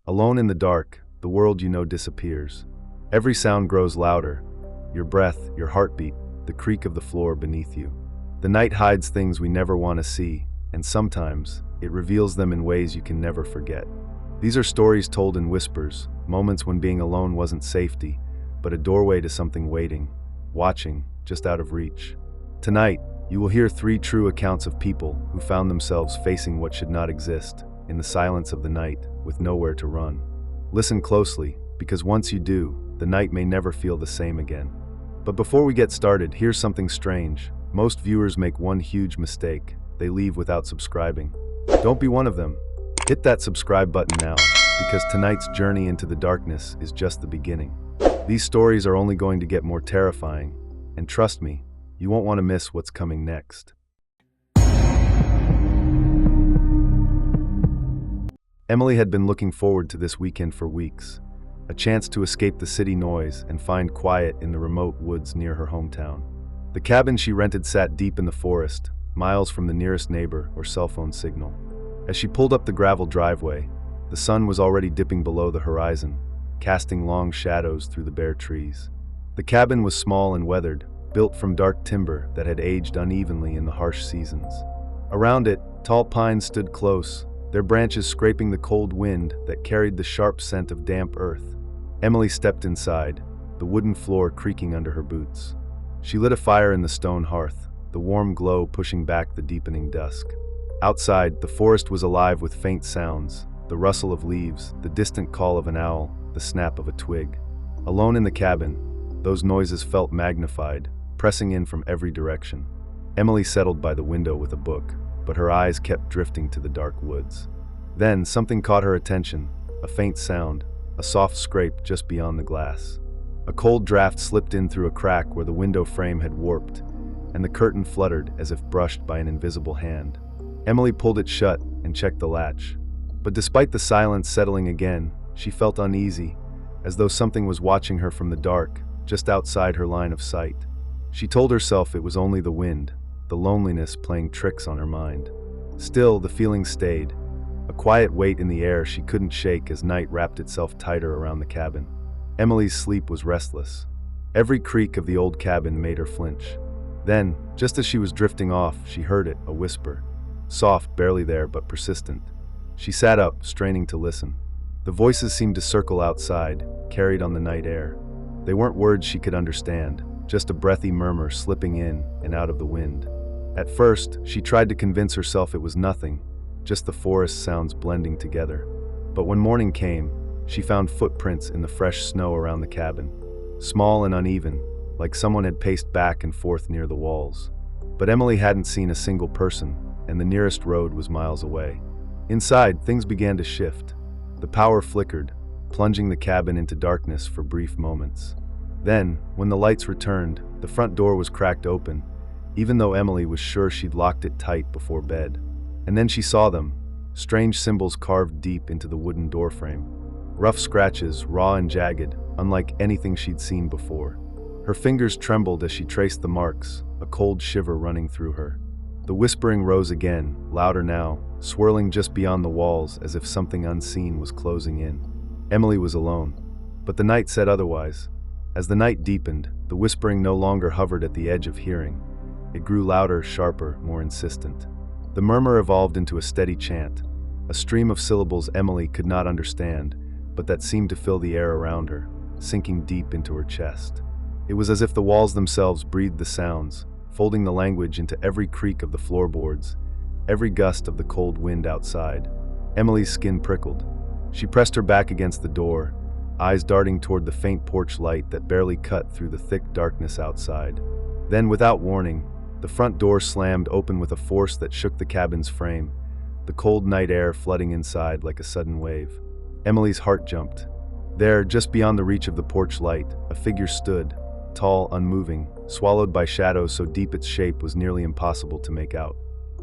Alone in the dark, the world you know disappears. Every sound grows louder, your breath, your heartbeat, the creak of the floor beneath you. The night hides things we never want to see, and sometimes it reveals them in ways you can never forget. These are stories told in whispers, moments when being alone wasn't safety, but a doorway to something waiting, watching, just out of reach. Tonight, you will hear 3 true accounts of people who found themselves facing what should not exist, in the silence of the night, with nowhere to run. Listen closely, because once you do, the night may never feel the same again. But before we get started, here's something strange. Most viewers make one huge mistake. They leave without subscribing. Don't be one of them. Hit that subscribe button now, because tonight's journey into the darkness is just the beginning. These stories are only going to get more terrifying, and trust me, you won't want to miss what's coming next. Emily had been looking forward to this weekend for weeks, a chance to escape the city noise and find quiet in the remote woods near her hometown. The cabin she rented sat deep in the forest, miles from the nearest neighbor or cell phone signal. As she pulled up the gravel driveway, the sun was already dipping below the horizon, casting long shadows through the bare trees. The cabin was small and weathered, built from dark timber that had aged unevenly in the harsh seasons. Around it, tall pines stood close, their branches scraping the cold wind that carried the sharp scent of damp earth. Emily stepped inside, the wooden floor creaking under her boots. She lit a fire in the stone hearth, the warm glow pushing back the deepening dusk. Outside, the forest was alive with faint sounds, the rustle of leaves, the distant call of an owl, the snap of a twig. Alone in the cabin, those noises felt magnified, pressing in from every direction. Emily settled by the window with a book, but her eyes kept drifting to the dark woods. Then something caught her attention, a faint sound, a soft scrape just beyond the glass. A cold draft slipped in through a crack where the window frame had warped, and the curtain fluttered as if brushed by an invisible hand. Emily pulled it shut and checked the latch. But despite the silence settling again, she felt uneasy, as though something was watching her from the dark, just outside her line of sight. She told herself it was only the wind, the loneliness playing tricks on her mind. Still, the feeling stayed, a quiet weight in the air she couldn't shake as night wrapped itself tighter around the cabin. Emily's sleep was restless. Every creak of the old cabin made her flinch. Then, just as she was drifting off, she heard it, a whisper. Soft, barely there, but persistent. She sat up, straining to listen. The voices seemed to circle outside, carried on the night air. They weren't words she could understand, just a breathy murmur slipping in and out of the wind. At first, she tried to convince herself it was nothing, just the forest sounds blending together. But when morning came, she found footprints in the fresh snow around the cabin, small and uneven, like someone had paced back and forth near the walls. But Emily hadn't seen a single person, and the nearest road was miles away. Inside, things began to shift. The power flickered, plunging the cabin into darkness for brief moments. Then, when the lights returned, the front door was cracked open, even though Emily was sure she'd locked it tight before bed. And then she saw them, strange symbols carved deep into the wooden doorframe. Rough scratches, raw and jagged, unlike anything she'd seen before. Her fingers trembled as she traced the marks, a cold shiver running through her. The whispering rose again, louder now, swirling just beyond the walls as if something unseen was closing in. Emily was alone, but the night said otherwise. As the night deepened, the whispering no longer hovered at the edge of hearing. It grew louder, sharper, more insistent. The murmur evolved into a steady chant, a stream of syllables Emily could not understand, but that seemed to fill the air around her, sinking deep into her chest. It was as if the walls themselves breathed the sounds, folding the language into every creak of the floorboards, every gust of the cold wind outside. Emily's skin prickled. She pressed her back against the door, eyes darting toward the faint porch light that barely cut through the thick darkness outside. Then, without warning, the front door slammed open with a force that shook the cabin's frame, the cold night air flooding inside like a sudden wave. Emily's heart jumped. There, just beyond the reach of the porch light, a figure stood, tall, unmoving, swallowed by shadows so deep its shape was nearly impossible to make out.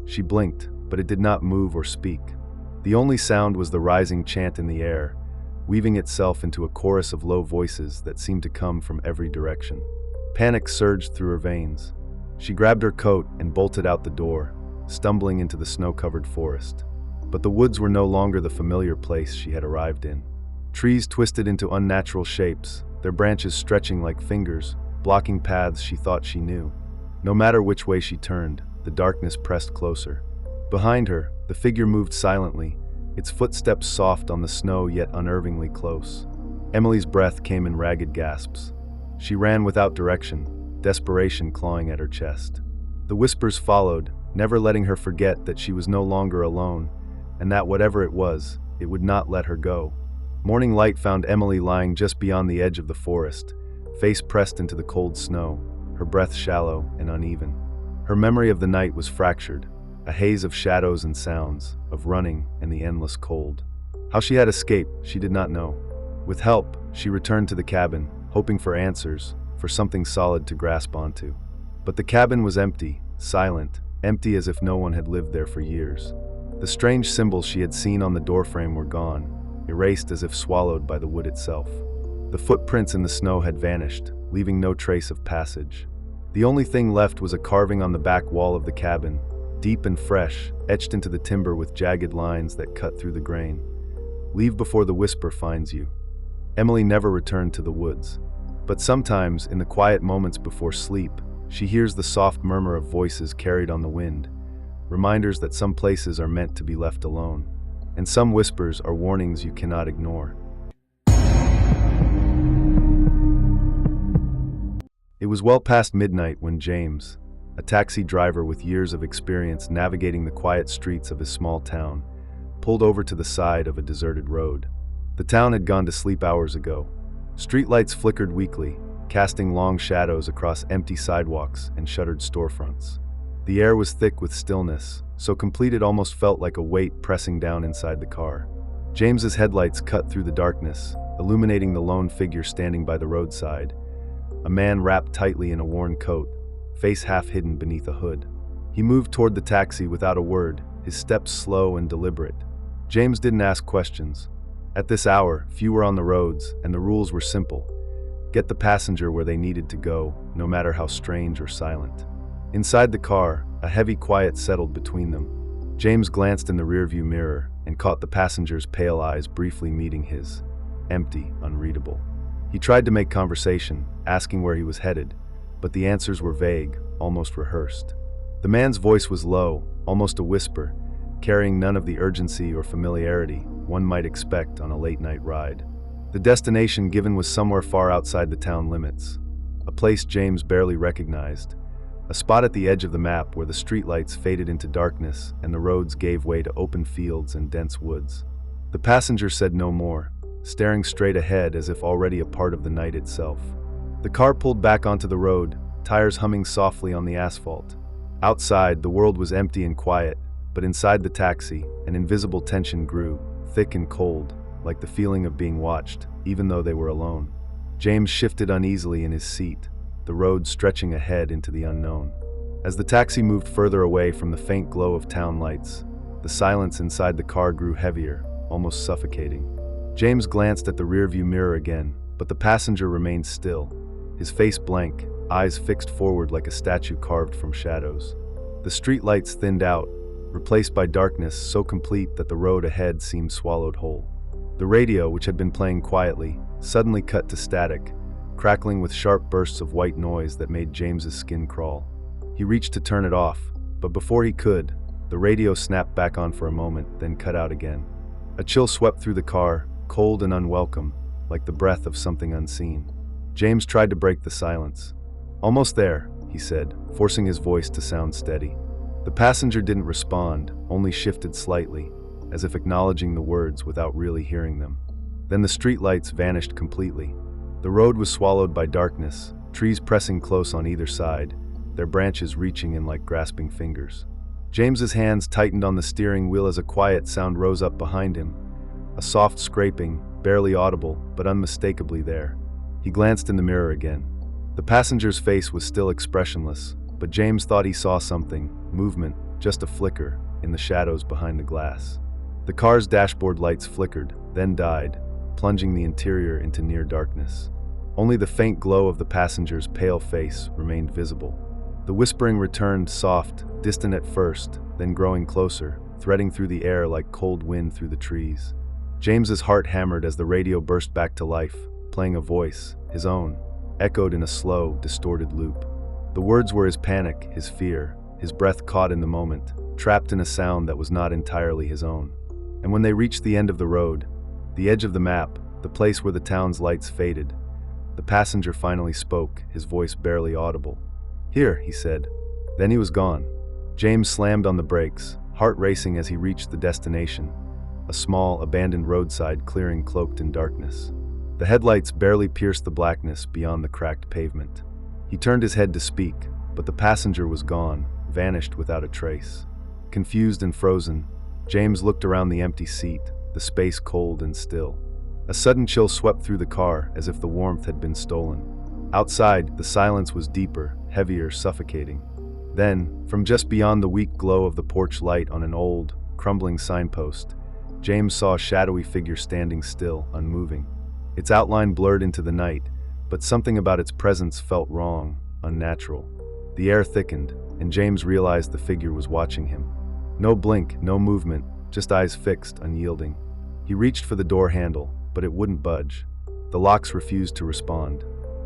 She blinked, but it did not move or speak. The only sound was the rising chant in the air, weaving itself into a chorus of low voices that seemed to come from every direction. Panic surged through her veins. She grabbed her coat and bolted out the door, stumbling into the snow-covered forest. But the woods were no longer the familiar place she had arrived in. Trees twisted into unnatural shapes, their branches stretching like fingers, blocking paths she thought she knew. No matter which way she turned, the darkness pressed closer. Behind her, the figure moved silently, its footsteps soft on the snow yet unnervingly close. Emily's breath came in ragged gasps. She ran without direction, desperation clawing at her chest. The whispers followed, never letting her forget that she was no longer alone, and that whatever it was, it would not let her go. Morning light found Emily lying just beyond the edge of the forest, face pressed into the cold snow, her breath shallow and uneven. Her memory of the night was fractured, a haze of shadows and sounds, of running and the endless cold. How she had escaped, she did not know. With help, she returned to the cabin, hoping for answers, for something solid to grasp onto. But the cabin was empty, silent, empty as if no one had lived there for years. The strange symbols she had seen on the doorframe were gone, erased as if swallowed by the wood itself. The footprints in the snow had vanished, leaving no trace of passage. The only thing left was a carving on the back wall of the cabin, deep and fresh, etched into the timber with jagged lines that cut through the grain. Leave before the whisper finds you. Emily never returned to the woods. But sometimes, in the quiet moments before sleep, she hears the soft murmur of voices carried on the wind, reminders that some places are meant to be left alone, and some whispers are warnings you cannot ignore. It was well past midnight when James, a taxi driver with years of experience navigating the quiet streets of his small town, pulled over to the side of a deserted road. The town had gone to sleep hours ago. Streetlights flickered weakly, casting long shadows across empty sidewalks and shuttered storefronts. The air was thick with stillness, so complete it almost felt like a weight pressing down inside the car. James's headlights cut through the darkness, illuminating the lone figure standing by the roadside, a man wrapped tightly in a worn coat, face half hidden beneath a hood. He moved toward the taxi without a word, his steps slow and deliberate. James didn't ask questions. At this hour, few were on the roads, and the rules were simple. Get the passenger where they needed to go, no matter how strange or silent. Inside the car, a heavy quiet settled between them. James glanced in the rearview mirror and caught the passenger's pale eyes briefly meeting his, empty, unreadable. He tried to make conversation, asking where he was headed, but the answers were vague, almost rehearsed. The man's voice was low, almost a whisper, carrying none of the urgency or familiarity one might expect on a late-night ride. The destination given was somewhere far outside the town limits, a place James barely recognized, a spot at the edge of the map where the streetlights faded into darkness and the roads gave way to open fields and dense woods. The passenger said no more, staring straight ahead as if already a part of the night itself. The car pulled back onto the road, tires humming softly on the asphalt. Outside, the world was empty and quiet, but inside the taxi, an invisible tension grew, thick and cold, like the feeling of being watched, even though they were alone. James shifted uneasily in his seat, the road stretching ahead into the unknown. As the taxi moved further away from the faint glow of town lights, the silence inside the car grew heavier, almost suffocating. James glanced at the rearview mirror again, but the passenger remained still, his face blank, eyes fixed forward like a statue carved from shadows. The streetlights thinned out, replaced by darkness so complete that the road ahead seemed swallowed whole. The radio, which had been playing quietly, suddenly cut to static, crackling with sharp bursts of white noise that made James's skin crawl. He reached to turn it off, but before he could, the radio snapped back on for a moment, then cut out again. A chill swept through the car, cold and unwelcome, like the breath of something unseen. James tried to break the silence. "Almost there," he said, forcing his voice to sound steady. The passenger didn't respond, only shifted slightly, as if acknowledging the words without really hearing them. Then the streetlights vanished completely. The road was swallowed by darkness, trees pressing close on either side, their branches reaching in like grasping fingers. James's hands tightened on the steering wheel as a quiet sound rose up behind him, a soft scraping, barely audible, but unmistakably there. He glanced in the mirror again. The passenger's face was still expressionless, but James thought he saw something, movement, just a flicker, in the shadows behind the glass. The car's dashboard lights flickered, then died, plunging the interior into near darkness. Only the faint glow of the passenger's pale face remained visible. The whispering returned, soft, distant at first, then growing closer, threading through the air like cold wind through the trees. James's heart hammered as the radio burst back to life, playing a voice, his own, echoed in a slow, distorted loop. The words were his panic, his fear, his breath caught in the moment, trapped in a sound that was not entirely his own. And when they reached the end of the road, the edge of the map, the place where the town's lights faded, the passenger finally spoke, his voice barely audible. "Here," he said. Then he was gone. James slammed on the brakes, heart racing as he reached the destination, a small, abandoned roadside clearing cloaked in darkness. The headlights barely pierced the blackness beyond the cracked pavement. He turned his head to speak, but the passenger was gone, vanished without a trace. Confused and frozen, James looked around the empty seat, the space cold and still. A sudden chill swept through the car as if the warmth had been stolen. Outside, the silence was deeper, heavier, suffocating. Then, from just beyond the weak glow of the porch light on an old, crumbling signpost, James saw a shadowy figure standing still, unmoving. Its outline blurred into the night, but something about its presence felt wrong, unnatural. The air thickened, and James realized the figure was watching him. No blink, no movement, just eyes fixed, unyielding. He reached for the door handle, but it wouldn't budge. The locks refused to respond.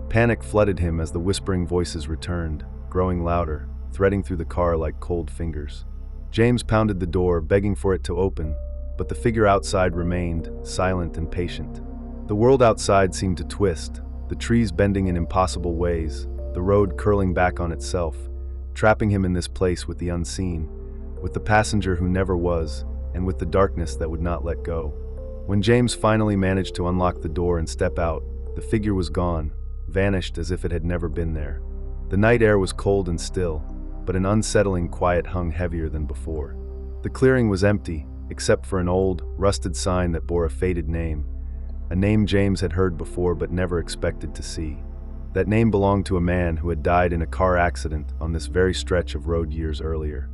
Panic flooded him as the whispering voices returned, growing louder, threading through the car like cold fingers. James pounded the door, begging for it to open, but the figure outside remained, silent and patient. The world outside seemed to twist, the trees bending in impossible ways, the road curling back on itself, trapping him in this place with the unseen, with the passenger who never was, and with the darkness that would not let go. When James finally managed to unlock the door and step out, the figure was gone, vanished as if it had never been there. The night air was cold and still, but an unsettling quiet hung heavier than before. The clearing was empty, except for an old, rusted sign that bore a faded name, a name James had heard before but never expected to see. That name belonged to a man who had died in a car accident on this very stretch of road years earlier.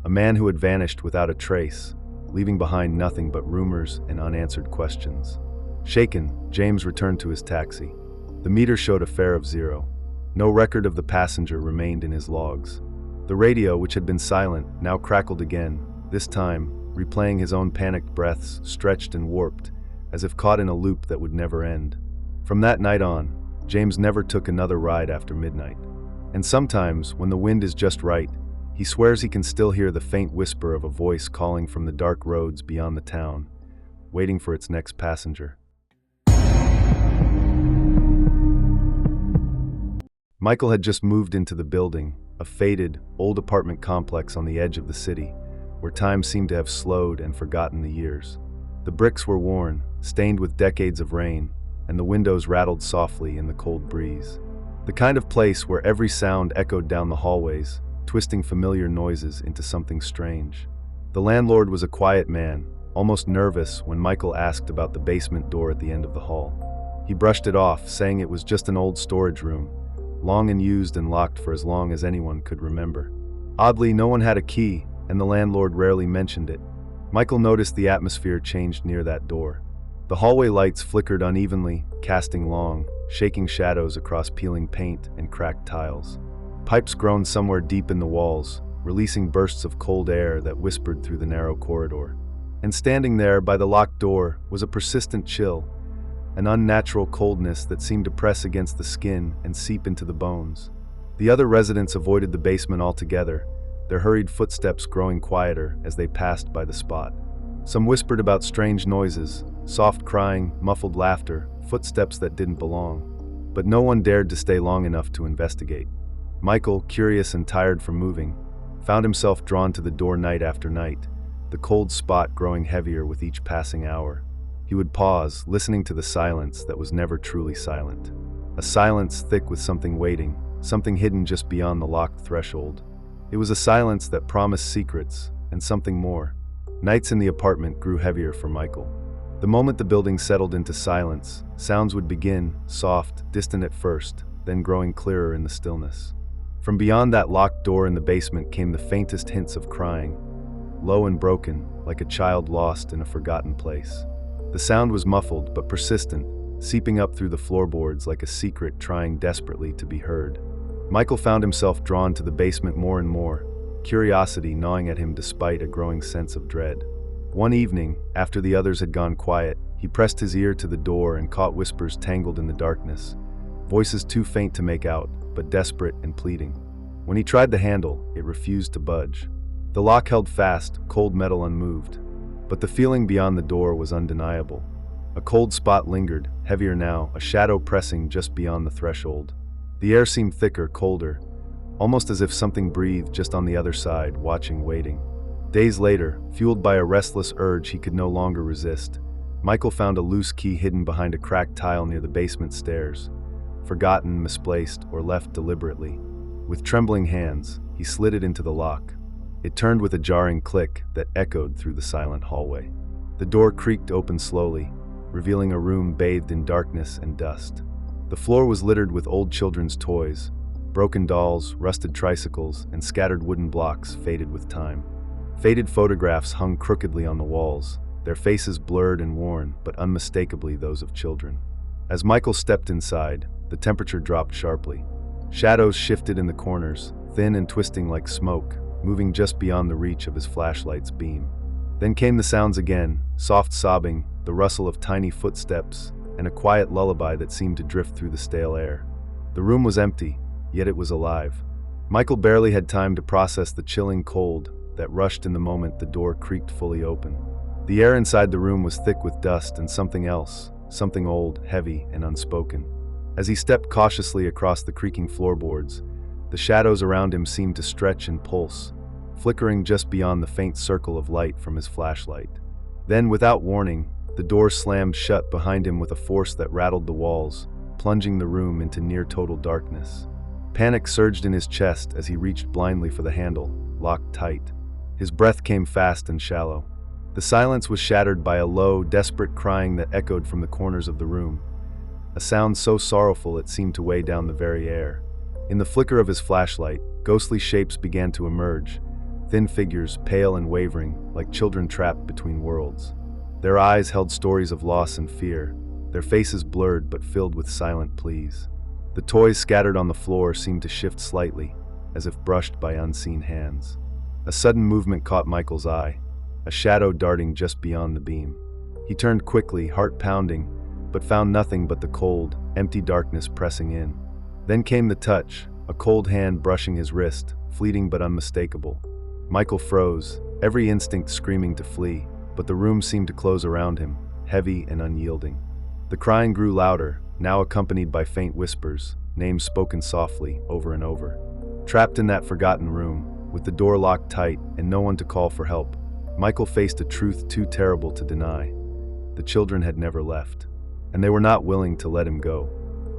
A man who had vanished without a trace, leaving behind nothing but rumors and unanswered questions. Shaken, James returned to his taxi. The meter showed a fare of 0. No record of the passenger remained in his logs. The radio, which had been silent, now crackled again, this time replaying his own panicked breaths, stretched and warped, as if caught in a loop that would never end. From that night on, James never took another ride after midnight. And sometimes, when the wind is just right, he swears he can still hear the faint whisper of a voice calling from the dark roads beyond the town, waiting for its next passenger. Michael had just moved into the building, a faded, old apartment complex on the edge of the city, where time seemed to have slowed and forgotten the years. The bricks were worn, stained with decades of rain, and the windows rattled softly in the cold breeze. The kind of place where every sound echoed down the hallways, twisting familiar noises into something strange. The landlord was a quiet man, almost nervous when Michael asked about the basement door at the end of the hall. He brushed it off, saying it was just an old storage room, long unused and locked for as long as anyone could remember. Oddly, no one had a key, and the landlord rarely mentioned it. Michael noticed the atmosphere changed near that door. The hallway lights flickered unevenly, casting long, shaking shadows across peeling paint and cracked tiles. Pipes groaned somewhere deep in the walls, releasing bursts of cold air that whispered through the narrow corridor. And standing there by the locked door was a persistent chill, an unnatural coldness that seemed to press against the skin and seep into the bones. The other residents avoided the basement altogether, their hurried footsteps growing quieter as they passed by the spot. Some whispered about strange noises, soft crying, muffled laughter, footsteps that didn't belong. But no one dared to stay long enough to investigate. Michael, curious and tired from moving, found himself drawn to the door night after night, the cold spot growing heavier with each passing hour. He would pause, listening to the silence that was never truly silent. A silence thick with something waiting, something hidden just beyond the locked threshold. It was a silence that promised secrets, and something more. Nights in the apartment grew heavier for Michael. The moment the building settled into silence, sounds would begin, soft, distant at first, then growing clearer in the stillness. From beyond that locked door in the basement came the faintest hints of crying, low and broken, like a child lost in a forgotten place. The sound was muffled but persistent, seeping up through the floorboards like a secret trying desperately to be heard. Michael found himself drawn to the basement more and more, curiosity gnawing at him despite a growing sense of dread. One evening, after the others had gone quiet, he He pressed his ear to the door and caught whispers tangled in the darkness, voices too faint to make out, but desperate and pleading. When he tried the handle, it refused to budge. The lock held fast, cold metal unmoved. But the feeling beyond the door was undeniable. A cold spot lingered, heavier now, a shadow pressing just beyond the threshold. The air seemed thicker, colder, almost as if something breathed just on the other side, watching, waiting. Days later, fueled by a restless urge he could no longer resist, Michael found a loose key hidden behind a cracked tile near the basement stairs. Forgotten, misplaced, or left deliberately. With trembling hands, he slid it into the lock. It turned with a jarring click that echoed through the silent hallway. The door creaked open slowly, revealing a room bathed in darkness and dust. The floor was littered with old children's toys, broken dolls, rusted tricycles, and scattered wooden blocks faded with time. Faded photographs hung crookedly on the walls, their faces blurred and worn, but unmistakably those of children. As Michael stepped inside, the temperature dropped sharply. Shadows shifted in the corners, thin and twisting like smoke, moving just beyond the reach of his flashlight's beam. Then came the sounds again, soft sobbing, the rustle of tiny footsteps, and a quiet lullaby that seemed to drift through the stale air. The room was empty, yet it was alive. Michael barely had time to process the chilling cold that rushed in the moment the door creaked fully open. The air inside the room was thick with dust and something else, something old, heavy, and unspoken. As he stepped cautiously across the creaking floorboards, the shadows around him seemed to stretch and pulse, flickering just beyond the faint circle of light from his flashlight. Then, without warning, the door slammed shut behind him with a force that rattled the walls, plunging the room into near-total darkness. Panic surged in his chest as he reached blindly for the handle, locked tight. His breath came fast and shallow. The silence was shattered by a low, desperate crying that echoed from the corners of the room, a sound so sorrowful it seemed to weigh down the very air. In the flicker of his flashlight, ghostly shapes began to emerge, thin figures, pale and wavering, like children trapped between worlds. Their eyes held stories of loss and fear, their faces blurred but filled with silent pleas. The toys scattered on the floor seemed to shift slightly, as if brushed by unseen hands. A sudden movement caught Michael's eye, a shadow darting just beyond the beam. He turned quickly, heart pounding, but found nothing but the cold, empty darkness pressing in. Then came the touch, a cold hand brushing his wrist, fleeting but unmistakable. Michael froze, every instinct screaming to flee, but the room seemed to close around him, heavy and unyielding. The crying grew louder, now accompanied by faint whispers, names spoken softly, over and over. Trapped in that forgotten room, with the door locked tight and no one to call for help, Michael faced a truth too terrible to deny. The children had never left, and they were not willing to let him go.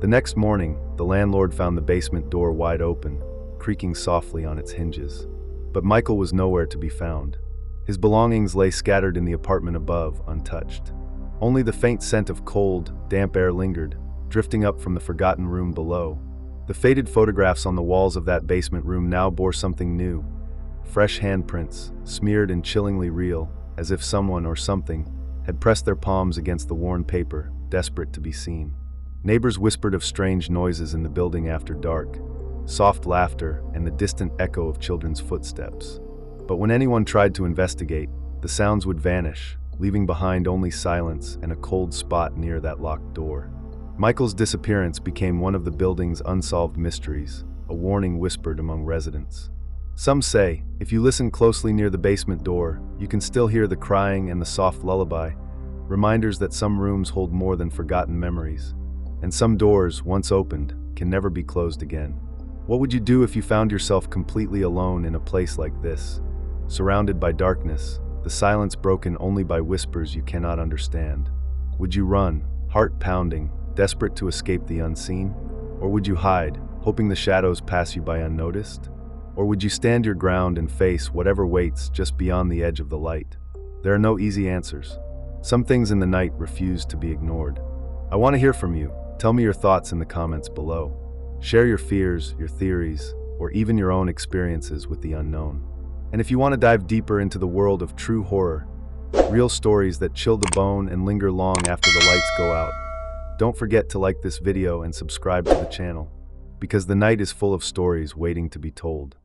The next morning, the landlord found the basement door wide open, creaking softly on its hinges. But Michael was nowhere to be found. His belongings lay scattered in the apartment above, untouched. Only the faint scent of cold, damp air lingered, drifting up from the forgotten room below. The faded photographs on the walls of that basement room now bore something new. Fresh handprints, smeared and chillingly real, as if someone or something had pressed their palms against the worn paper, desperate to be seen. Neighbors whispered of strange noises in the building after dark, soft laughter and the distant echo of children's footsteps. But when anyone tried to investigate, the sounds would vanish, leaving behind only silence and a cold spot near that locked door. Michael's disappearance became one of the building's unsolved mysteries, a warning whispered among residents. Some say, if you listen closely near the basement door, you can still hear the crying and the soft lullaby, reminders that some rooms hold more than forgotten memories, and some doors, once opened, can never be closed again. What would you do if you found yourself completely alone in a place like this, surrounded by darkness, the silence broken only by whispers you cannot understand? Would you run, heart pounding, desperate to escape the unseen? Or would you hide, hoping the shadows pass you by unnoticed? Or would you stand your ground and face whatever waits just beyond the edge of the light? There are no easy answers. Some things in the night refuse to be ignored. I want to hear from you. Tell me your thoughts in the comments below. Share your fears, your theories, or even your own experiences with the unknown. And if you want to dive deeper into the world of true horror, real stories that chill the bone and linger long after the lights go out, don't forget to like this video and subscribe to the channel, because the night is full of stories waiting to be told.